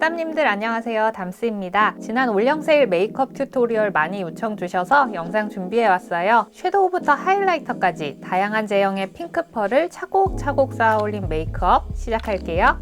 수담님들 안녕하세요, 담스입니다. 지난 올영 세일 메이크업 튜토리얼 많이 요청 주셔서 영상 준비해왔어요. 섀도우부터 하이라이터까지 다양한 제형의 핑크 펄을 차곡차곡 쌓아 올린 메이크업 시작할게요.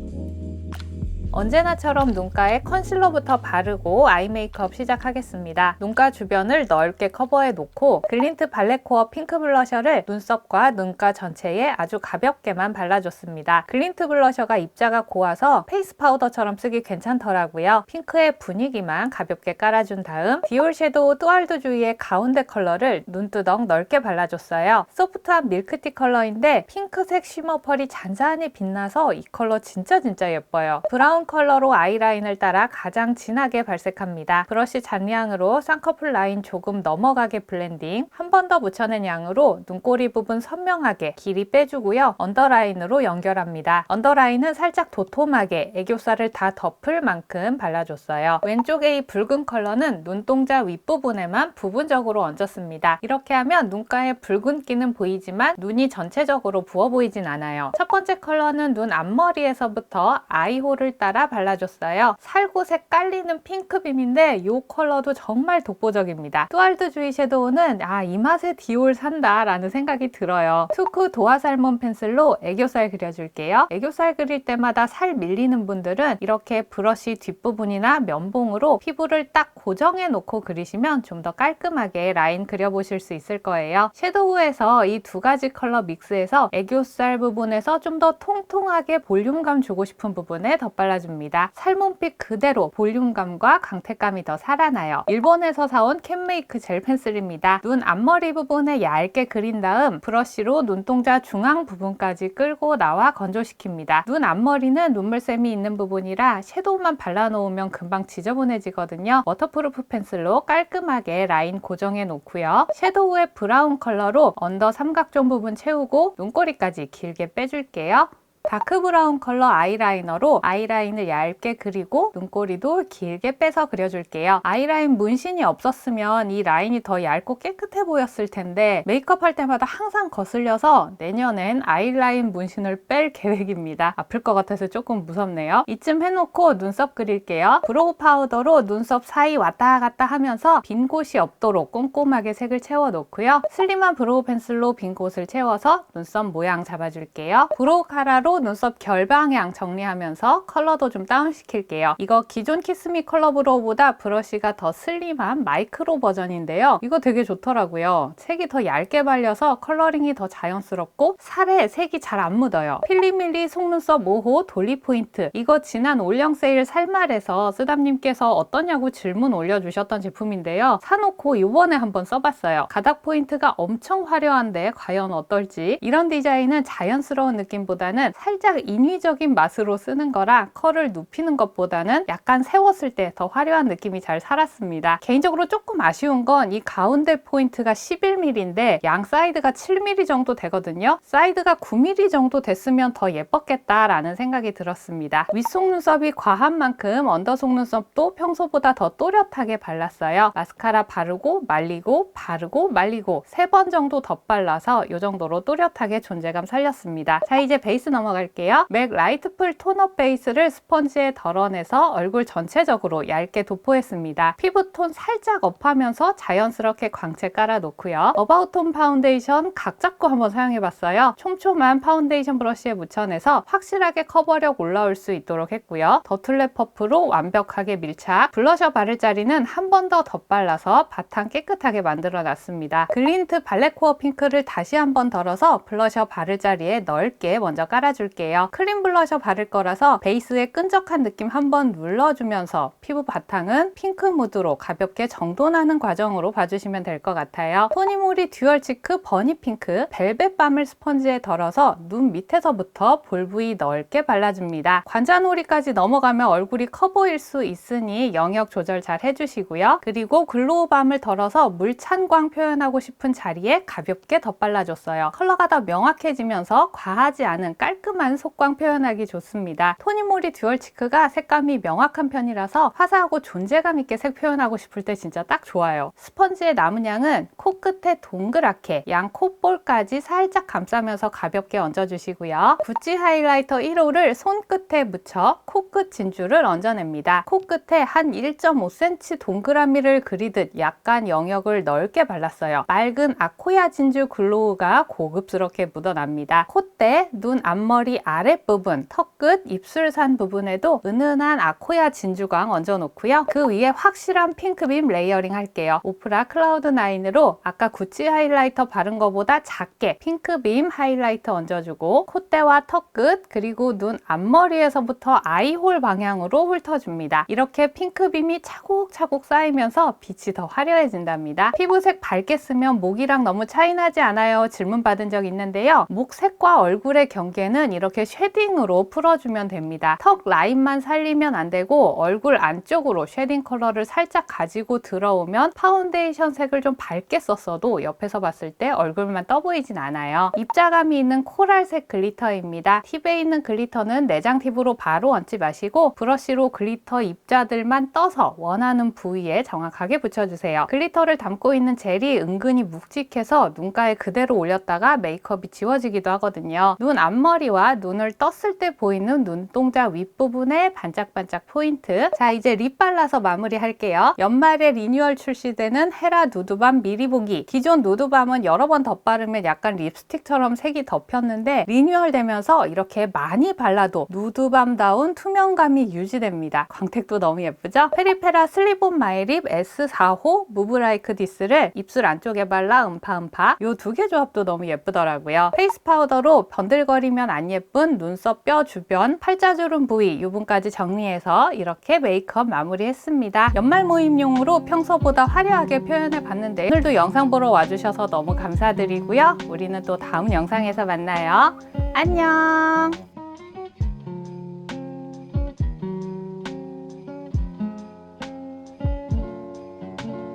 언제나처럼 눈가에 컨실러부터 바르고 아이 메이크업 시작하겠습니다. 눈가 주변을 넓게 커버해 놓고 글린트 발렛 코어 핑크 블러셔를 눈썹과 눈가 전체에 아주 가볍게만 발라줬습니다. 글린트 블러셔가 입자가 고와서 페이스 파우더처럼 쓰기 괜찮더라고요. 핑크의 분위기만 가볍게 깔아준 다음 디올 섀도우 뚜알드 주이의 가운데 컬러를 눈두덩 넓게 발라줬어요. 소프트한 밀크티 컬러인데 핑크색 쉬머 펄이 잔잔히 빛나서 이 컬러 진짜 예뻐요. 브라운 컬러로 아이라인을 따라 가장 진하게 발색합니다. 브러쉬 잔량으로 쌍꺼풀 라인 조금 넘어가게 블렌딩, 한 번 더 묻혀낸 양으로 눈꼬리 부분 선명하게 길이 빼주고요. 언더라인으로 연결합니다. 언더라인은 살짝 도톰하게 애교살을 다 덮을 만큼 발라줬어요. 왼쪽에 이 붉은 컬러는 눈동자 윗부분에만 부분적으로 얹었습니다. 이렇게 하면 눈가에 붉은기는 보이지만 눈이 전체적으로 부어 보이진 않아요. 첫 번째 컬러는 눈 앞머리에서부터 아이홀을 따라 발라줬어요. 살구색 깔리는 핑크빔인데 이 컬러도 정말 독보적입니다. 뚜알드 주이 섀도우는 이 맛에 디올 산다 라는 생각이 들어요. 투크 도화살몬 펜슬로 애교살 그려줄게요. 애교살 그릴 때마다 살 밀리는 분들은 이렇게 브러쉬 뒷부분이나 면봉으로 피부를 딱 고정해 놓고 그리시면 좀 더 깔끔하게 라인 그려보실 수 있을 거예요. 섀도우에서 이 두 가지 컬러 믹스해서 애교살 부분에서 좀 더 통통하게 볼륨감 주고 싶은 부분에 덧발라줍니다. 살몬빛 그대로 볼륨감과 강태감이 더 살아나요. 일본에서 사온 캔메이크 젤 펜슬입니다. 눈 앞머리 부분에 얇게 그린 다음 브러쉬로 눈동자 중앙 부분까지 끌고 나와 건조시킵니다. 눈 앞머리는 눈물샘이 있는 부분이라 섀도우만 발라놓으면 금방 지저분해지거든요. 워터프루프 펜슬로 깔끔하게 라인 고정해 놓고요. 섀도우의 브라운 컬러로 언더 삼각존 부분 채우고 눈꼬리까지 길게 빼줄게요. 다크 브라운 컬러 아이라이너로 아이라인을 얇게 그리고 눈꼬리도 길게 빼서 그려줄게요. 아이라인 문신이 없었으면 이 라인이 더 얇고 깨끗해 보였을 텐데 메이크업 할 때마다 항상 거슬려서 내년엔 아이라인 문신을 뺄 계획입니다. 아플 것 같아서 조금 무섭네요. 이쯤 해놓고 눈썹 그릴게요. 브로우 파우더로 눈썹 사이 왔다 갔다 하면서 빈 곳이 없도록 꼼꼼하게 색을 채워 놓고요. 슬림한 브로우 펜슬로 빈 곳을 채워서 눈썹 모양 잡아줄게요. 브로우 카라로 눈썹 결 방향 정리하면서 컬러도 좀 다운시킬게요. 이거 기존 키스미 컬러 브로우보다 브러쉬가 더 슬림한 마이크로 버전인데요. 이거 되게 좋더라고요. 색이 더 얇게 발려서 컬러링이 더 자연스럽고 살에 색이 잘 안 묻어요. 필리밀리 속눈썹 5호 돌리 포인트, 이거 지난 올영 세일 살말에서 쓰담님께서 어떠냐고 질문 올려주셨던 제품인데요. 사놓고 이번에 한번 써봤어요. 가닥 포인트가 엄청 화려한데 과연 어떨지. 이런 디자인은 자연스러운 느낌보다는 살짝 인위적인 맛으로 쓰는 거라 컬을 눕히는 것보다는 약간 세웠을 때 더 화려한 느낌이 잘 살았습니다. 개인적으로 조금 아쉬운 건 이 가운데 포인트가 11mm인데 양 사이드가 7mm 정도 되거든요. 사이드가 9mm 정도 됐으면 더 예뻤겠다라는 생각이 들었습니다. 윗속눈썹이 과한 만큼 언더 속눈썹도 평소보다 더 또렷하게 발랐어요. 마스카라 바르고 말리고 바르고 말리고 3번 정도 덧발라서 이 정도로 또렷하게 존재감 살렸습니다. 자, 이제 베이스 넘어갈게요. 맥 라이트풀 톤업 베이스를 스펀지에 덜어내서 얼굴 전체적으로 얇게 도포했습니다. 피부톤 살짝 업하면서 자연스럽게 광채 깔아놓고요. 어바웃톤 파운데이션 각 잡고 한번 사용해봤어요. 촘촘한 파운데이션 브러쉬에 묻혀내서 확실하게 커버력 올라올 수 있도록 했고요. 더툴랩 퍼프로 완벽하게 밀착. 블러셔 바를 자리는 한 번 더 덧발라서 바탕 깨끗하게 만들어놨습니다. 글린트 발렛 코어 핑크를 다시 한 번 덜어서 블러셔 바를 자리에 넓게 먼저 깔아줄게요. 크림 블러셔 바를 거라서 베이스에 끈적한 느낌 한번 눌러주면서 피부 바탕은 핑크 무드로 가볍게 정돈하는 과정으로 봐주시면 될 것 같아요. 토니모리 듀얼 치크 버니 핑크 벨벳 밤을 스펀지에 덜어서 눈 밑에서부터 볼 부위 넓게 발라줍니다. 관자놀이까지 넘어가면 얼굴이 커 보일 수 있으니 영역 조절 잘 해주시고요. 그리고 글로우 밤을 덜어서 물찬 광 표현하고 싶은 자리에 가볍게 덧발라줬어요. 컬러가 더 명확해지면서 과하지 않은 깔끔한 깔끔한 속광 표현하기 좋습니다. 토니모리 듀얼 치크가 색감이 명확한 편이라서 화사하고 존재감 있게 색 표현하고 싶을 때 진짜 딱 좋아요. 스펀지의 남은 양은 코끝에 동그랗게 양 콧볼까지 살짝 감싸면서 가볍게 얹어주시고요. 구찌 하이라이터 1호를 손끝에 묻혀 코끝 진주를 얹어냅니다. 코끝에 한 1.5cm 동그라미를 그리듯 약간 영역을 넓게 발랐어요. 맑은 아코야 진주 글로우가 고급스럽게 묻어납니다. 콧대, 눈 앞머리 아랫부분, 턱끝, 입술산 부분에도 은은한 아코야 진주광 얹어놓고요. 그 위에 확실한 핑크빔 레이어링 할게요. 오프라 클라우드9으로 아까 구찌 하이라이터 바른 거보다 작게 핑크빔 하이라이터 얹어주고 콧대와 턱끝 그리고 눈 앞머리에서부터 아이홀 방향으로 훑어줍니다. 이렇게 핑크빔이 차곡차곡 쌓이면서 빛이 더 화려해진답니다. 피부색 밝게 쓰면 목이랑 너무 차이 나지 않아요? 질문 받은 적 있는데요. 목색과 얼굴의 경계는 이렇게 쉐딩으로 풀어주면 됩니다. 턱 라인만 살리면 안 되고 얼굴 안쪽으로 쉐딩 컬러를 살짝 가지고 들어오면 파운데이션 색을 좀 밝게 썼어도 옆에서 봤을 때 얼굴만 떠 보이진 않아요. 입자감이 있는 코랄색 글리터입니다. 팁에 있는 글리터는 내장 팁으로 바로 얹지 마시고 브러쉬로 글리터 입자들만 떠서 원하는 부위에 정확하게 붙여주세요. 글리터를 담고 있는 젤이 은근히 묵직해서 눈가에 그대로 올렸다가 메이크업이 지워지기도 하거든요. 눈 앞머리와 눈을 떴을 때 보이는 눈동자 윗부분에 반짝반짝 포인트. 자, 이제 립 발라서 마무리할게요. 연말에 리뉴얼 출시되는 헤라 누드밤 미리 보기. 기존 누드밤은 여러 번 덧바르면 약간 립스틱처럼 색이 덮였는데 리뉴얼 되면서 이렇게 많이 발라도 누드밤다운 투명감이 유지됩니다. 광택도 너무 예쁘죠? 페리페라 슬립온 마이립 S4호 무브 라이크 디스를 입술 안쪽에 발라 음파음파. 요 두 개 조합도 너무 예쁘더라고요. 페이스 파우더로 번들거리면 안 예쁜 눈썹 뼈 주변, 팔자주름 부위 유분까지 정리해서 이렇게 메이크업 마무리했습니다. 연말 모임용으로 평소보다 화려하게 표현해봤는데 오늘도 영상 보러 와주셔서 너무 감사드리고요. 우리는 또 다음 영상에서 만나요. 안녕!